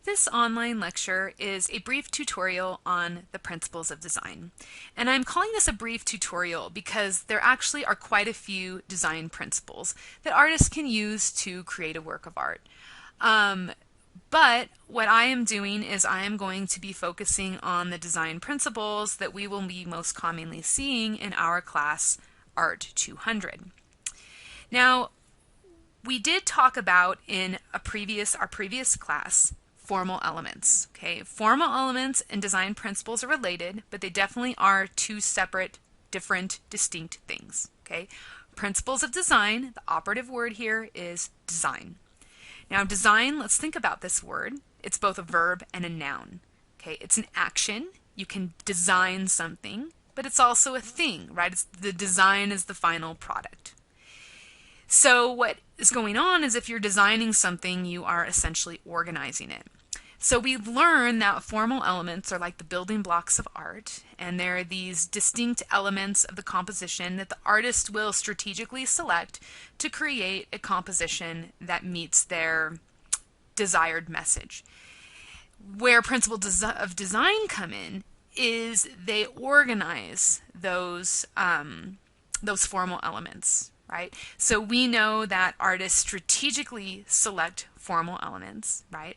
This online lecture is a brief tutorial on the principles of design. And I'm calling this a brief tutorial because there actually are quite a few design principles that artists can use to create a work of art. But what I am doing is I am going to be focusing on the design principles that we will be most commonly seeing in our class, Art 200. Now, we did talk about in our previous class formal elements. Okay, formal elements and design principles are related, but they definitely are two separate, different, distinct things. Okay, principles of design, the operative word here is design. Now, design, let's think about this word. It's both a verb and a noun. Okay, it's an action. You can design something, but it's also a thing, right? The design is the final product. So what is going on is if you're designing something, you are essentially organizing it. So we learn that formal elements are like the building blocks of art, and they're these distinct elements of the composition that the artist will strategically select to create a composition that meets their desired message. Where principles of design come in is they organize those formal elements. Right? So we know that artists strategically select formal elements, right?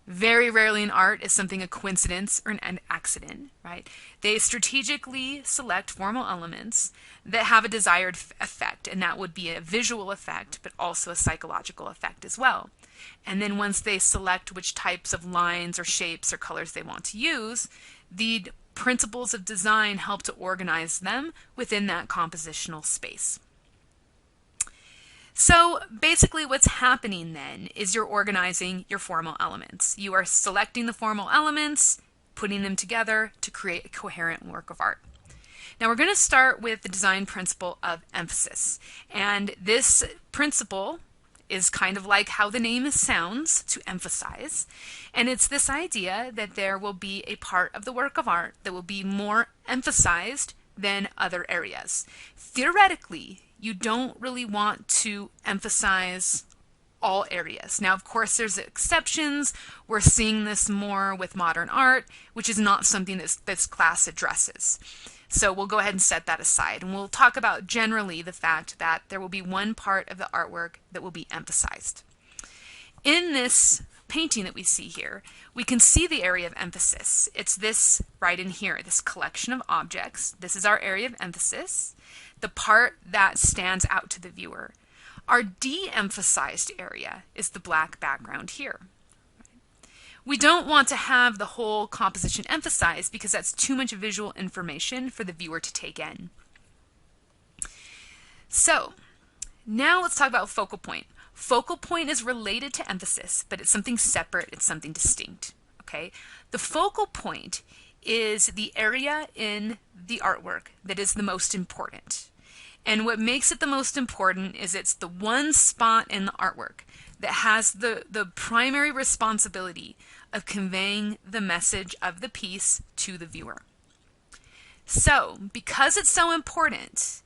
Very rarely in art is something a coincidence or an accident, right? They strategically select formal elements that have a desired effect, and that would be a visual effect, but also a psychological effect as well. And then once they select which types of lines or shapes or colors they want to use, the principles of design help to organize them within that compositional space. So basically what's happening then is you're organizing your formal elements. You are selecting the formal elements, putting them together to create a coherent work of art. Now we're going to start with the design principle of emphasis. And this principle is kind of like how the name sounds, to emphasize. And it's this idea that there will be a part of the work of art that will be more emphasized than other areas. Theoretically, you don't really want to emphasize all areas. Now, of course, there's exceptions. We're seeing this more with modern art, which is not something this class addresses. So we'll go ahead and set that aside. And we'll talk about generally the fact that there will be one part of the artwork that will be emphasized. In this painting that we see here, we can see the area of emphasis. It's this right in here, this collection of objects. This is our area of emphasis, the part that stands out to the viewer. Our de-emphasized area is the black background here. We don't want to have the whole composition emphasized because that's too much visual information for the viewer to take in. So, now let's talk about focal point. Focal point is related to emphasis, but it's something separate, it's something distinct. Okay? The focal point is the area in the artwork that is the most important. And what makes it the most important is it's the one spot in the artwork that has the primary responsibility of conveying the message of the piece to the viewer. So, because it's so important,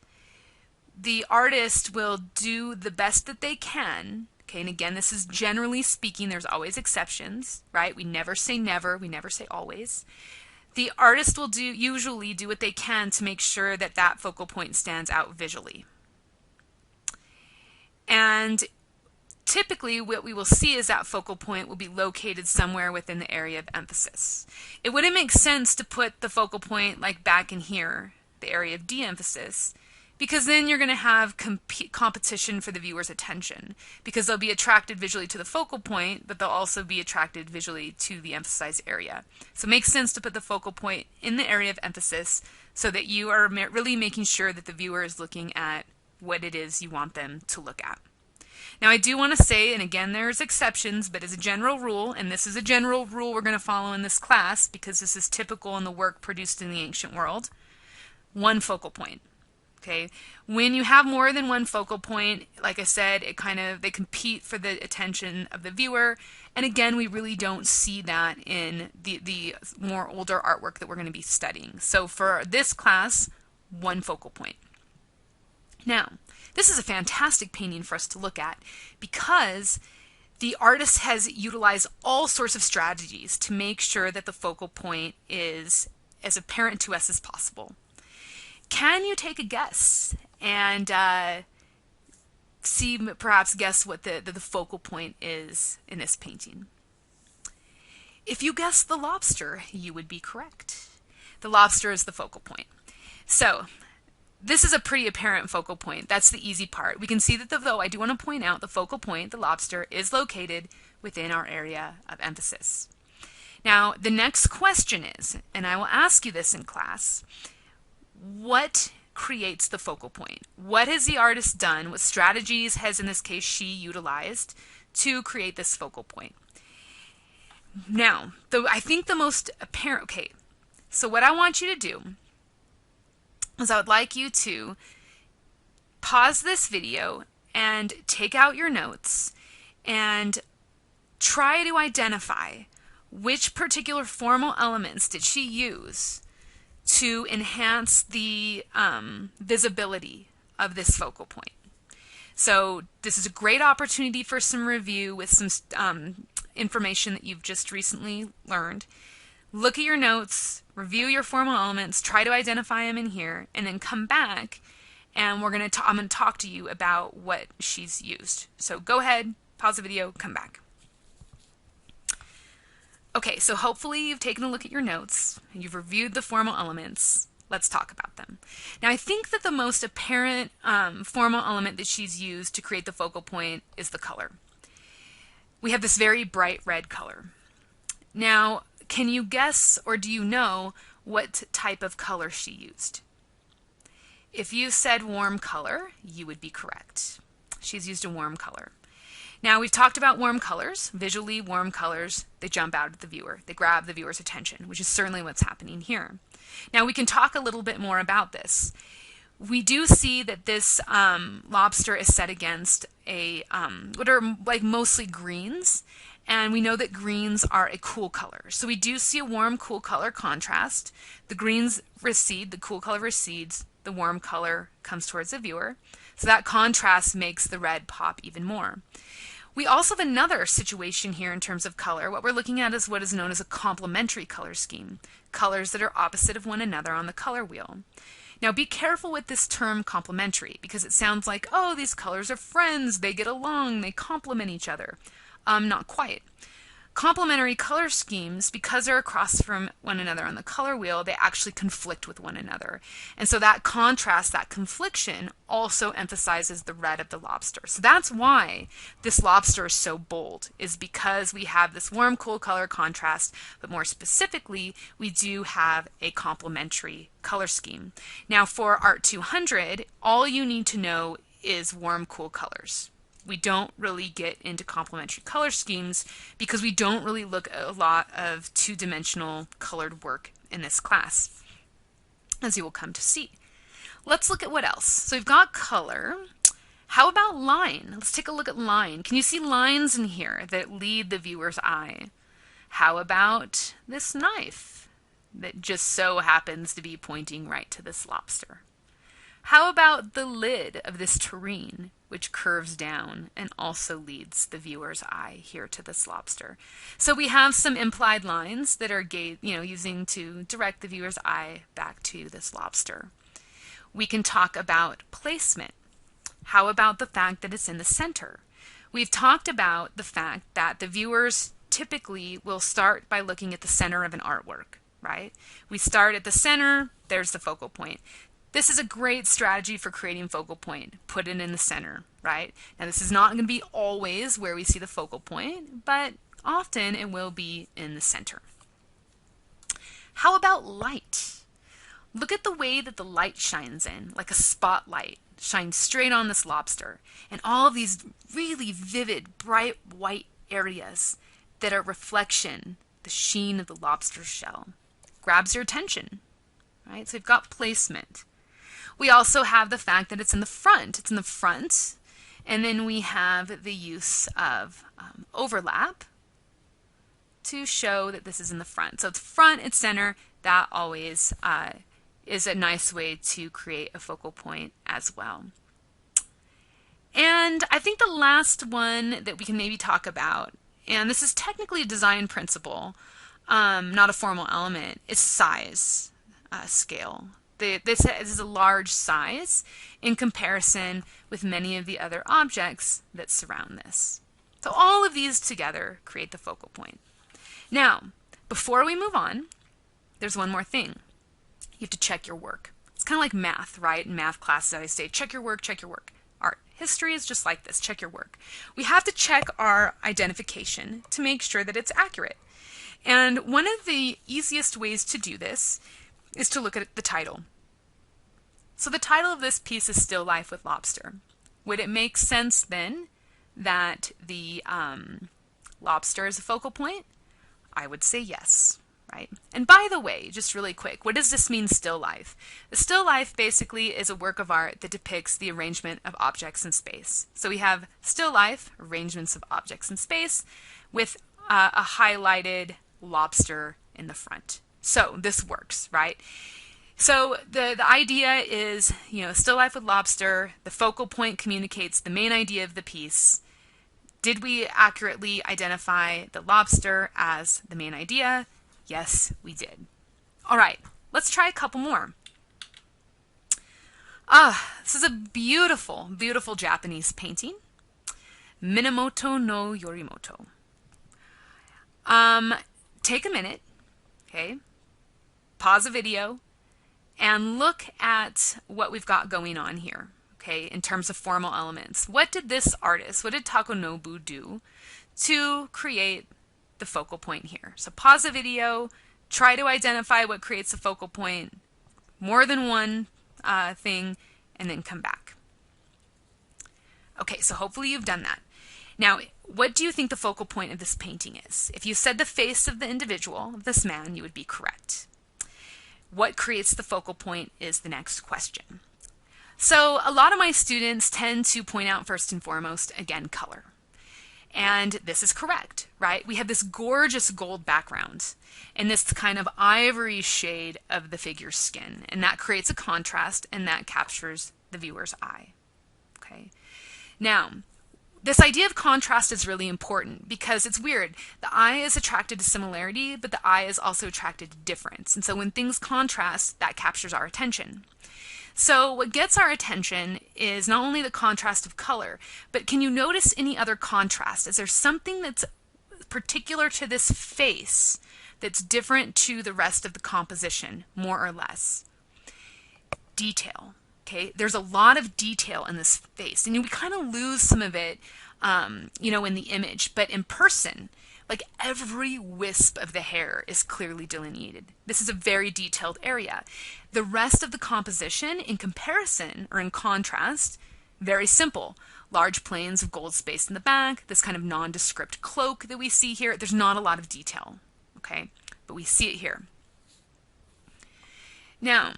the artist will do the best that they can. Okay, and again, this is generally speaking, there's always exceptions, right? We never say never, we never say always. The artist will usually do what they can to make sure that that focal point stands out visually. And typically what we will see is that focal point will be located somewhere within the area of emphasis. It wouldn't make sense to put the focal point like back in here, the area of de-emphasis, because then you're going to have competition for the viewer's attention, because they'll be attracted visually to the focal point, but they'll also be attracted visually to the emphasized area. So it makes sense to put the focal point in the area of emphasis so that you are really making sure that the viewer is looking at what it is you want them to look at. Now I do want to say, and again there's exceptions, but as a general rule, and this is a general rule we're going to follow in this class because this is typical in the work produced in the ancient world, one focal point. Okay, when you have more than one focal point, like I said, they compete for the attention of the viewer. And again, we really don't see that in the more older artwork that we're going to be studying. So for this class, one focal point. Now, this is a fantastic painting for us to look at because The artist has utilized all sorts of strategies to make sure that the focal point is as apparent to us as possible. Can you take a guess and perhaps guess what the focal point is in this painting? If you guessed the lobster, you would be correct. The lobster is the focal point. So this is a pretty apparent focal point. That's the easy part. We can see that though I do want to point out the focal point, the lobster, is located within our area of emphasis. Now the next question is, and I will ask you this in class, what creates the focal point? What has the artist done? What strategies has, in this case, she utilized to create this focal point? Now, I think the most apparent, okay, so what I want you to do is I would like you to pause this video and take out your notes and try to identify which particular formal elements did she use to enhance the visibility of this focal point. So this is a great opportunity for some review with some information that you've just recently learned. Look at your notes, review your formal elements, try to identify them in here, and then come back and I'm going to talk to you about what she's used. So go ahead, pause the video, come back. Okay, so hopefully you've taken a look at your notes, and you've reviewed the formal elements. Let's talk about them. Now I think that the most apparent formal element that she's used to create the focal point is the color. We have this very bright red color. Now, can you guess or do you know what type of color she used? If you said warm color, you would be correct. She's used a warm color. Now, we've talked about warm colors. Visually, warm colors, they jump out at the viewer. They grab the viewer's attention, which is certainly what's happening here. Now, we can talk a little bit more about this. We do see that this lobster is set against what are like mostly greens, and we know that greens are a cool color. So we do see a warm, cool color contrast. The greens recede, the cool color recedes, the warm color comes towards the viewer. So that contrast makes the red pop even more. We also have another situation here in terms of color. What we're looking at is what is known as a complementary color scheme, colors that are opposite of one another on the color wheel. Now be careful with this term complementary, because it sounds like, oh, these colors are friends, they get along, they complement each other. Not quite. Complementary color schemes, because they're across from one another on the color wheel, they actually conflict with one another. And so that contrast, that confliction, also emphasizes the red of the lobster. So that's why this lobster is so bold, is because we have this warm, cool color contrast, but more specifically, we do have a complementary color scheme. Now for Art 200, all you need to know is warm, cool colors. We don't really get into complementary color schemes because we don't really look at a lot of two-dimensional colored work in this class, as you will come to see. Let's look at what else. So we've got color. How about line? Let's take a look at line. Can you see lines in here that lead the viewer's eye? How about this knife that just so happens to be pointing right to this lobster? How about the lid of this tureen, which curves down and also leads the viewer's eye here to this lobster? So we have some implied lines that are using to direct the viewer's eye back to this lobster. We can talk about placement. How about the fact that it's in the center? We've talked about the fact that the viewers typically will start by looking at the center of an artwork, right? We start at the center, there's the focal point. This is a great strategy for creating focal point. Put it in the center, right? Now this is not going to be always where we see the focal point, but often it will be in the center. How about light? Look at the way that the light shines in, like a spotlight, shines straight on this lobster. And all of these really vivid, bright white areas that are reflection, the sheen of the lobster's shell, grabs your attention, right? So we've got placement. We also have the fact that it's in the front. It's in the front. And then we have the use of overlap to show that this is in the front. So it's front, it's center. That always is a nice way to create a focal point as well. And I think the last one that we can maybe talk about, and this is technically a design principle, not a formal element, is size scale. This is a large size in comparison with many of the other objects that surround this. So all of these together create the focal point. Now, before we move on, there's one more thing. You have to check your work. It's kind of like math, right? In math classes, I always say, check your work, check your work. Art history is just like this, check your work. We have to check our identification to make sure that it's accurate. And one of the easiest ways to do this is to look at the title. So the title of this piece is Still Life with Lobster. Would it make sense then that the lobster is a focal point? I would say yes, right? And by the way, just really quick, what does this mean, still life? The still life basically is a work of art that depicts the arrangement of objects in space. So we have still life, arrangements of objects in space, with a highlighted lobster in the front. So this works, right? So the idea is, still life with lobster, the focal point communicates the main idea of the piece. Did we accurately identify the lobster as the main idea? Yes, we did. All right, let's try a couple more. This is a beautiful, beautiful Japanese painting. Minamoto no Yorimoto. Take a minute, okay? Pause the video and look at what we've got going on here, okay, in terms of formal elements. What did this artist, what did Takonobu do to create the focal point here? So pause the video, try to identify what creates a focal point, more than one thing, and then come back. Okay, so hopefully you've done that. Now, what do you think the focal point of this painting is? If you said the face of the individual, of this man, you would be correct. What creates the focal point is the next question. So a lot of my students tend to point out first and foremost, again, color. And this is correct, right? We have this gorgeous gold background and this kind of ivory shade of the figure's skin. And that creates a contrast and that captures the viewer's eye. Okay. Now, this idea of contrast is really important because it's weird. The eye is attracted to similarity, but the eye is also attracted to difference. And so when things contrast, that captures our attention. So what gets our attention is not only the contrast of color, but can you notice any other contrast? Is there something that's particular to this face that's different to the rest of the composition, more or less? Detail. Okay, there's a lot of detail in this face, and we kind of lose some of it, in the image, but in person, like every wisp of the hair is clearly delineated. This is a very detailed area. The rest of the composition, in comparison or in contrast, very simple. Large planes of gold space in the back, this kind of nondescript cloak that we see here. There's not a lot of detail, okay, but we see it here. Now,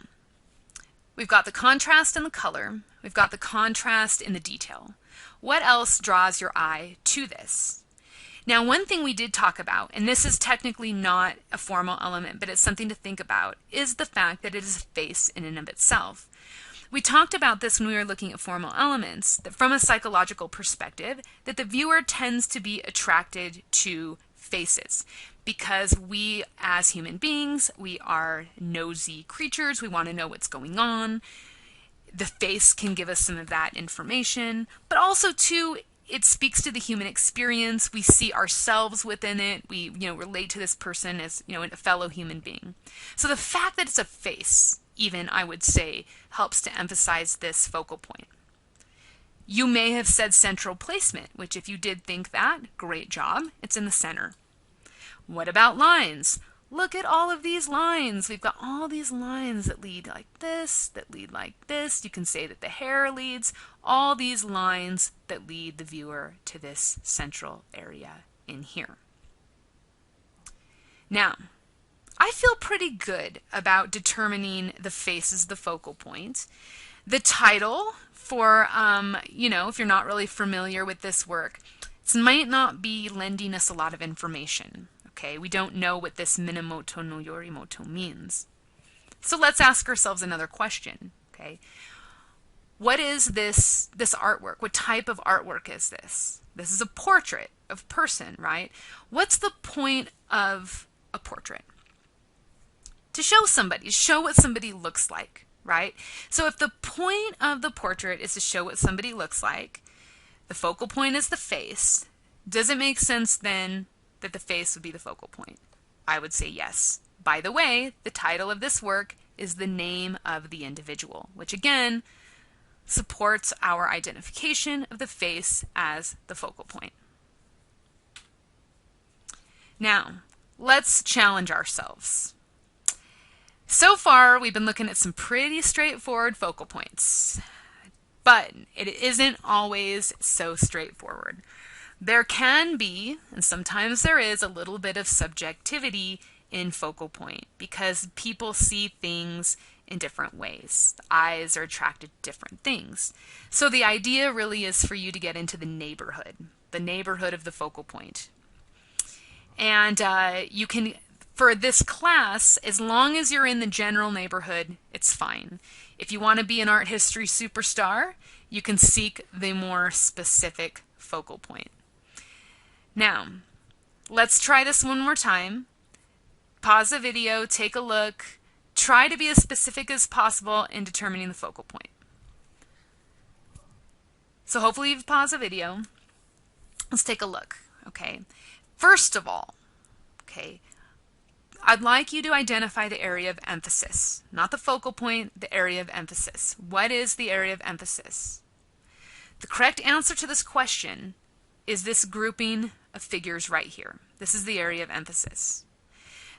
we've got the contrast in the color. We've got the contrast in the detail. What else draws your eye to this? Now, one thing we did talk about, and this is technically not a formal element, but it's something to think about, is the fact that it is a face in and of itself. We talked about this when we were looking at formal elements, that from a psychological perspective, that the viewer tends to be attracted to faces because we, as human beings, we are nosy creatures. We want to know what's going on. The face can give us some of that information, but also, too, it speaks to the human experience. We see ourselves within it. We, relate to this person as, a fellow human being. So the fact that it's a face, even, I would say, helps to emphasize this focal point. You may have said central placement, which if you did think that, great job. It's in the center. What about lines? Look at all of these lines. We've got all these lines that lead like this, that lead like this. You can say that the hair leads. All these lines that lead the viewer to this central area in here. Now, I feel pretty good about determining the face as the focal point. The title for, if you're not really familiar with this work, it might not be lending us a lot of information. Okay, we don't know what this Minamoto no Yorimoto means. So let's ask ourselves another question. Okay, what is this artwork? What type of artwork is this? This is a portrait of person, right? What's the point of a portrait? To show somebody, show what somebody looks like, right? So if the point of the portrait is to show what somebody looks like, the focal point is the face, does it make sense then that the face would be the focal point? I would say yes. By the way, the title of this work is the name of the individual, which again supports our identification of the face as the focal point. Now, let's challenge ourselves. So far, we've been looking at some pretty straightforward focal points, but it isn't always so straightforward. There can be, and sometimes there is, a little bit of subjectivity in focal point because people see things in different ways. The eyes are attracted to different things. So the idea really is for you to get into the neighborhood of the focal point. And you can, for this class, as long as you're in the general neighborhood, it's fine. If you want to be an art history superstar, you can seek the more specific focal point. Now, let's try this one more time. Pause the video, take a look, try to be as specific as possible in determining the focal point. So hopefully you've paused the video. Let's take a look, okay? First of all, okay, I'd like you to identify the area of emphasis. Not the focal point, the area of emphasis. What is the area of emphasis? The correct answer to this question is this grouping of figures right here. This is the area of emphasis.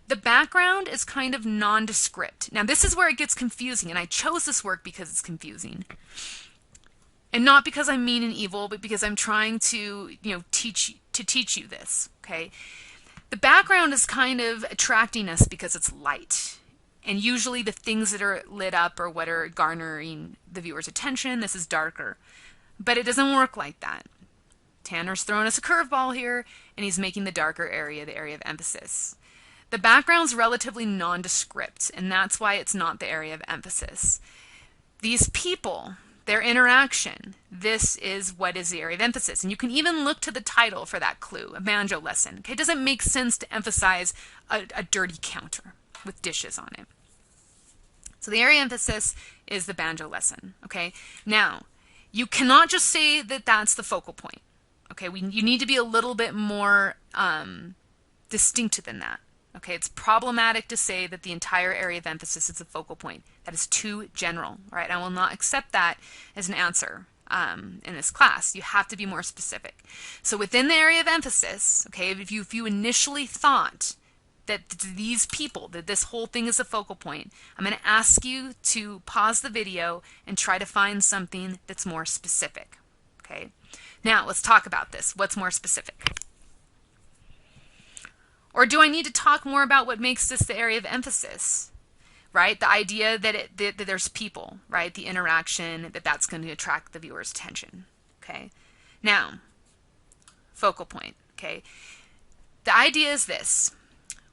The background is kind of nondescript. Now this is where it gets confusing, and I chose this work because it's confusing. And not because I'm mean and evil, but because I'm trying to, teach you this, okay? The background is kind of attracting us because it's light. And usually the things that are lit up are what are garnering the viewer's attention. This is darker. But it doesn't work like that. Tanner's throwing us a curveball here, and he's making the darker area the area of emphasis. The background's relatively nondescript, and that's why it's not the area of emphasis. These people, their interaction, this is what is the area of emphasis. And you can even look to the title for that clue, a banjo lesson. Okay, it doesn't make sense to emphasize a dirty counter with dishes on it. So the area of emphasis is the banjo lesson. Okay, now you cannot just say that that's the focal point. Okay, you need to be a little bit more distinctive than that. Okay, it's problematic to say that the entire area of emphasis is a focal point. That is too general, right? I will not accept that as an answer in this class. You have to be more specific. So within the area of emphasis, okay, if you initially thought that these people, that this whole thing is a focal point, I'm going to ask you to pause the video and try to find something that's more specific, okay? Now, let's talk about this. What's more specific? Or do I need to talk more about what makes this the area of emphasis, right? The idea that there's people, right? The interaction, that's going to attract the viewer's attention, okay? Now, focal point, okay? The idea is this.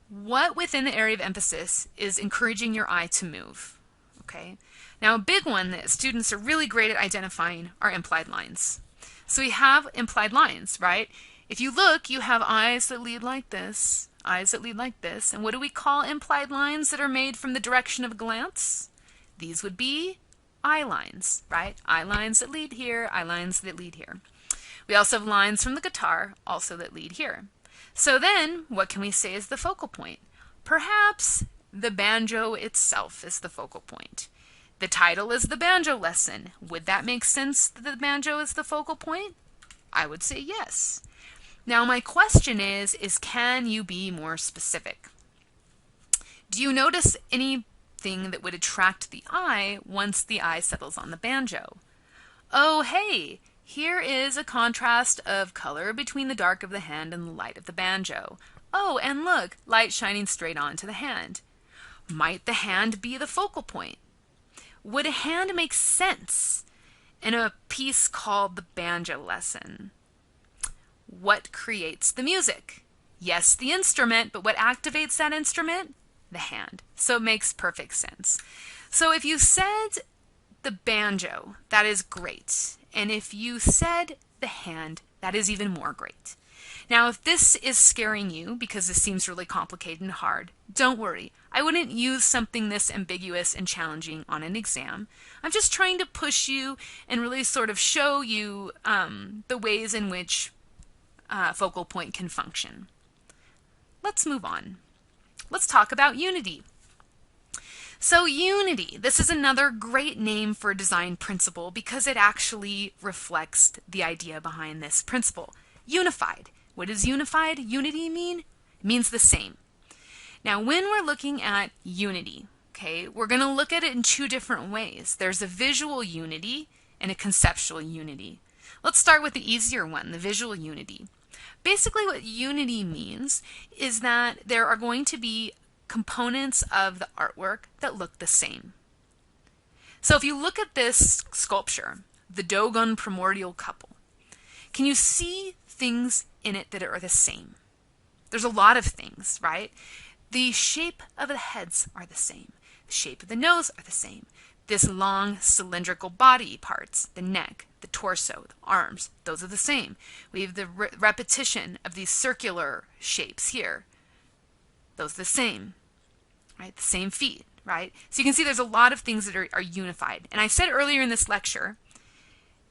What within the area of emphasis is encouraging your eye to move, okay? Now, a big one that students are really great at identifying are implied lines. So we have implied lines, right? If you look, you have eyes that lead like this, eyes that lead like this. And what do we call implied lines that are made from the direction of a glance? These would be eye lines, right? Eye lines that lead here, eye lines that lead here. We also have lines from the guitar also that lead here. So then, what can we say is the focal point? Perhaps the banjo itself is the focal point. The title is the banjo lesson. Would that make sense that the banjo is the focal point? I would say yes. Now my question is can you be more specific? Do you notice anything that would attract the eye once the eye settles on the banjo? Oh, hey, here is a contrast of color between the dark of the hand and the light of the banjo. Oh, and look, light shining straight onto the hand. Might the hand be the focal point? Would a hand make sense in a piece called the banjo lesson? What creates the music? Yes, the instrument, but what activates that instrument? The hand. So it makes perfect sense. So if you said the banjo, that is great. And if you said the hand, that is even more great. Now, if this is scaring you because this seems really complicated and hard, don't worry. I wouldn't use something this ambiguous and challenging on an exam. I'm just trying to push you and really sort of show you the ways in which focal point can function. Let's move on. Let's talk about unity. So unity, this is another great name for a design principle because it actually reflects the idea behind this principle. Unified. What does unified unity mean? It means the same. Now, when we're looking at unity, okay, we're going to look at it in two different ways. There's a visual unity and a conceptual unity. Let's start with the easier one, the visual unity. Basically, what unity means is that there are going to be components of the artwork that look the same. So if you look at this sculpture, the Dogon primordial couple, can you see things in it that are the same? There's a lot of things, right? The shape of the heads are the same. The shape of the nose are the same. This long cylindrical body parts, the neck, the torso, the arms, those are the same. We have the repetition of these circular shapes here. Those are the same, right? The same feet, right? So you can see there's a lot of things that are unified. And I said earlier in this lecture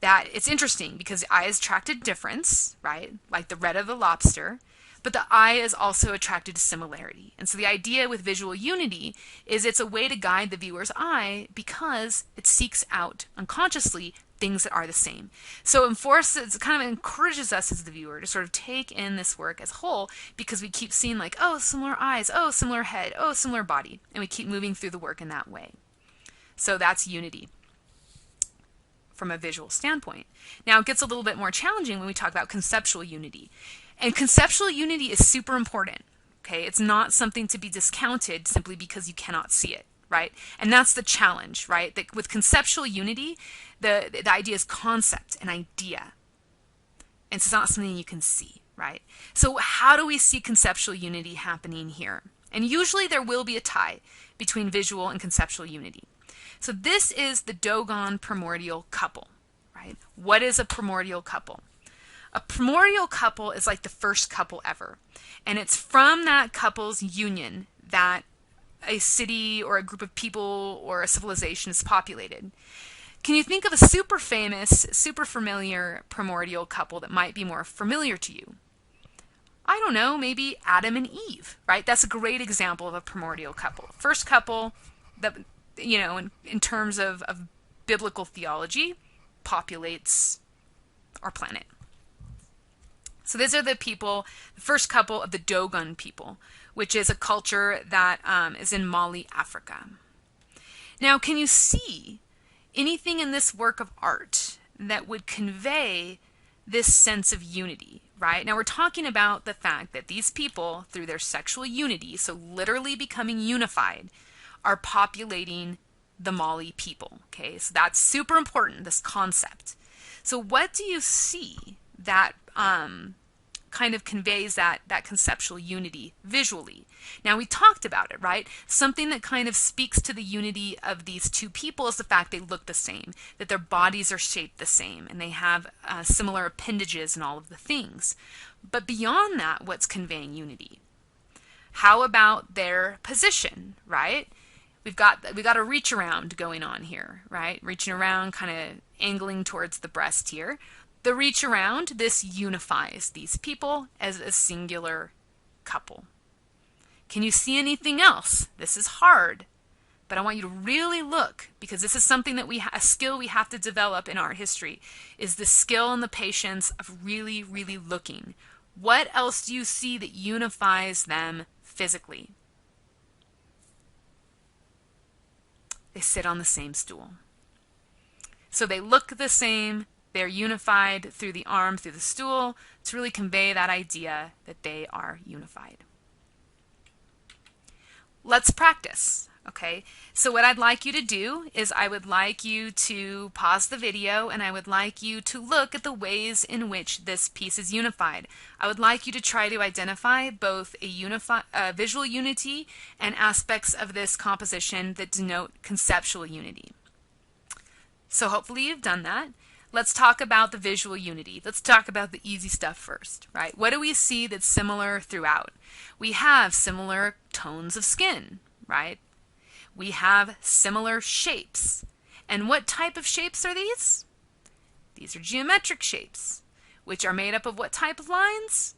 that it's interesting because the eye is attracted to difference, right? Like the red of the lobster, but the eye is also attracted to similarity. And so the idea with visual unity is it's a way to guide the viewer's eye because it seeks out unconsciously things that are the same. So it kind of encourages us as the viewer to sort of take in this work as a whole because we keep seeing like, oh, similar eyes, oh, similar head, oh, similar body. And we keep moving through the work in that way. So that's unity from a visual standpoint. Now it gets a little bit more challenging when we talk about conceptual unity. And conceptual unity is super important. Okay, it's not something to be discounted simply because you cannot see it, right? And that's the challenge, right? That with conceptual unity, the idea is concept, an idea. And it's not something you can see, right? So how do we see conceptual unity happening here? And usually there will be a tie between visual and conceptual unity. So this is the Dogon primordial couple, right? What is a primordial couple? A primordial couple is like the first couple ever. And it's from that couple's union that a city or a group of people or a civilization is populated. Can you think of a super famous, super familiar primordial couple that might be more familiar to you? I don't know, maybe Adam and Eve, right? That's a great example of a primordial couple. First couple that, you know, in terms of biblical theology, populates our planet. So these are the people, the first couple of the Dogon people, which is a culture that is in Mali, Africa. Now, can you see anything in this work of art that would convey this sense of unity, right? Now, we're talking about the fact that these people, through their sexual unity, so literally becoming unified, are populating the Mali people, okay? So that's super important, this concept. So what do you see that kind of conveys that conceptual unity visually? Now, we talked about it, right? Something that kind of speaks to the unity of these two people is the fact they look the same, that their bodies are shaped the same, and they have similar appendages and all of the things. But beyond that, what's conveying unity? How about their position, right? We've got a reach around going on here, right? Reaching around, kind of angling towards the breast here. The reach around, this unifies these people as a singular couple. Can you see anything else? This is hard, but I want you to really look, because this is something that a skill we have to develop in art history, is the skill and the patience of really, really looking. What else do you see that unifies them physically? They sit on the same stool. So they look the same. They're unified through the arm, through the stool, to really convey that idea that they are unified. Let's practice, okay? So what I'd like you to do is I would like you to pause the video and I would like you to look at the ways in which this piece is unified. I would like you to try to identify both a visual unity and aspects of this composition that denote conceptual unity. So hopefully you've done that. Let's talk about the visual unity. Let's talk about the easy stuff first, right? What do we see that's similar throughout? We have similar tones of skin, right? We have similar shapes. And what type of shapes are these? These are geometric shapes, which are made up of what type of lines?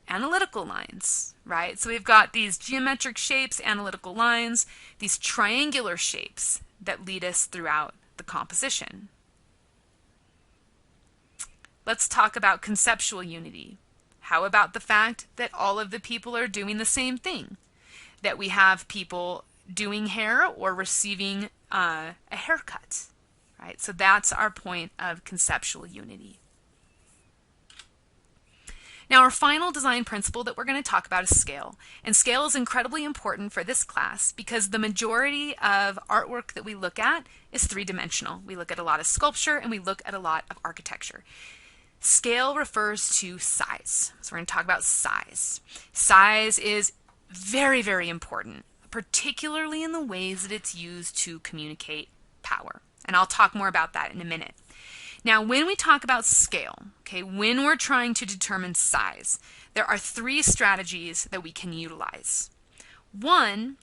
Analytical lines, right? So we've got these geometric shapes, analytical lines, these triangular shapes that lead us throughout the composition. Let's talk about conceptual unity. How about the fact that all of the people are doing the same thing? That we have people doing hair or receiving a haircut, right? So that's our point of conceptual unity. Now, our final design principle that we're going to talk about is scale. And scale is incredibly important for this class because the majority of artwork that we look at is three-dimensional. We look at a lot of sculpture and we look at a lot of architecture. Scale refers to size. So we're going to talk about size. Size is very, very important, particularly in the ways that it's used to communicate power. And I'll talk more about that in a minute. Now, when we talk about scale, okay, when we're trying to determine size, there are three strategies that we can utilize. One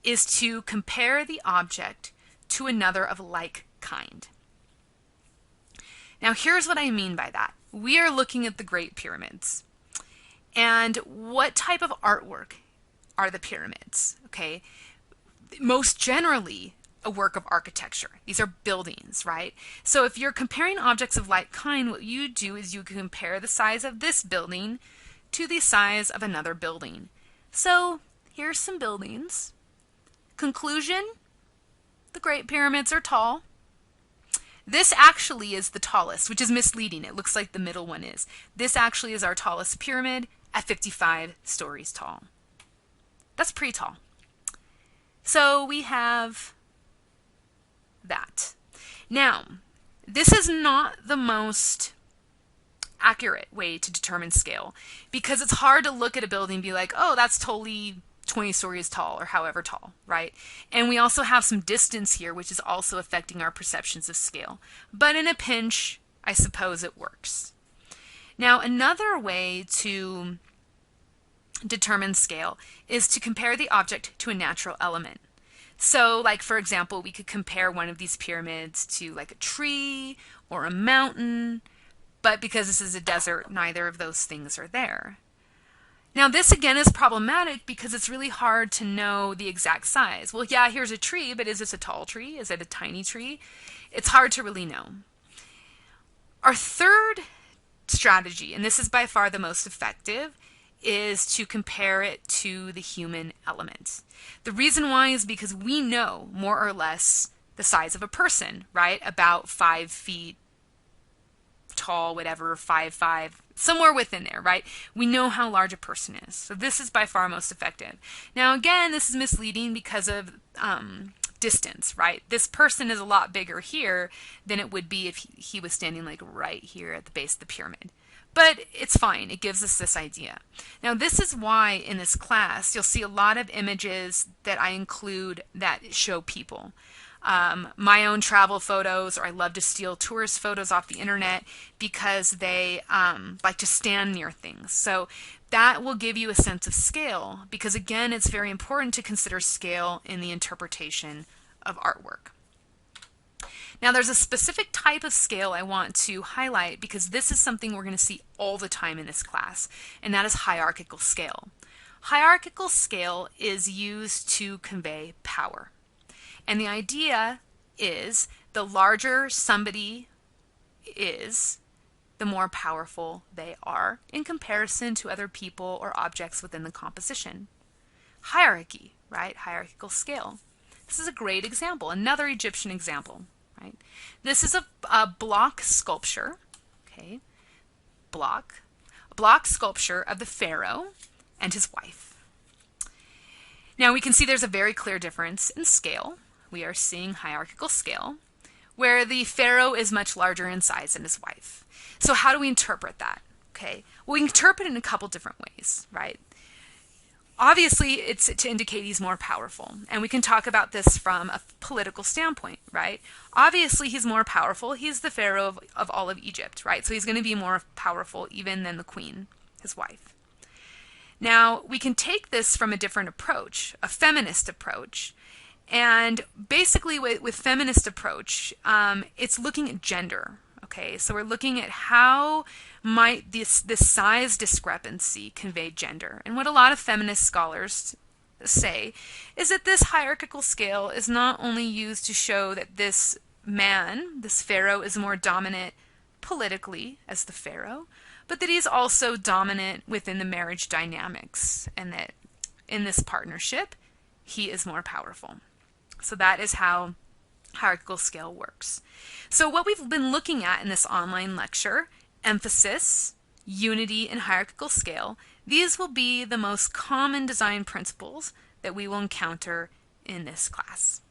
is to compare the object to another of like kind. Now, here's what I mean by that. We are looking at the Great Pyramids. And what type of artwork are the pyramids? Okay, most generally, a work of architecture. These are buildings, right? So if you're comparing objects of like kind, what you do is you compare the size of this building to the size of another building. So here's some buildings. Conclusion, the Great Pyramids are tall. This actually is the tallest, which is misleading. It looks like the middle one is. This actually is our tallest pyramid at 55 stories tall. That's pretty tall. So we have that. Now, this is not the most accurate way to determine scale because it's hard to look at a building and be like, oh, that's totally 20 stories tall or however tall, right? And we also have some distance here, which is also affecting our perceptions of scale. But in a pinch, I suppose it works. Now, another way to determine scale is to compare the object to a natural element. So, like, for example, we could compare one of these pyramids to like a tree or a mountain, but because this is a desert, neither of those things are there. Now, this again is problematic because it's really hard to know the exact size. Well, yeah, here's a tree, but is this a tall tree? Is it a tiny tree? It's hard to really know. Our third strategy, and this is by far the most effective, is to compare it to the human element. The reason why is because we know more or less the size of a person, right? About 5 feet tall, whatever, 5'5", somewhere within there, right? We know how large a person is. So this is by far most effective. Now again, this is misleading because of distance, right? This person is a lot bigger here than it would be if he was standing like right here at the base of the pyramid. But it's fine. It gives us this idea. Now, this is why in this class, you'll see a lot of images that I include that show people. My own travel photos, or I love to steal tourist photos off the internet because they like to stand near things. So that will give you a sense of scale because, again, it's very important to consider scale in the interpretation of artwork. Now, there's a specific type of scale I want to highlight because this is something we're going to see all the time in this class, and that is hierarchical scale. Hierarchical scale is used to convey power. And the idea is the larger somebody is, the more powerful they are in comparison to other people or objects within the composition. Hierarchy, right? Hierarchical scale. This is a great example, another Egyptian example. Right? This is a block sculpture, okay? A block sculpture of the pharaoh and his wife. Now we can see there's a very clear difference in scale. We are seeing hierarchical scale, where the pharaoh is much larger in size than his wife. So how do we interpret that? Okay, well, we can interpret it in a couple different ways, right? Obviously, it's to indicate he's more powerful. And we can talk about this from a political standpoint, right? Obviously, he's more powerful. He's the pharaoh of all of Egypt, right? So he's going to be more powerful even than the queen, his wife. Now, we can take this from a different approach, a feminist approach. And basically, with feminist approach, it's looking at gender. Okay, so we're looking at how might this size discrepancy convey gender. And what a lot of feminist scholars say is that this hierarchical scale is not only used to show that this man, this pharaoh, is more dominant politically as the pharaoh, but that he's also dominant within the marriage dynamics, and that in this partnership, he is more powerful. So that is how hierarchical scale works. So what we've been looking at in this online lecture, emphasis, unity, and hierarchical scale, these will be the most common design principles that we will encounter in this class.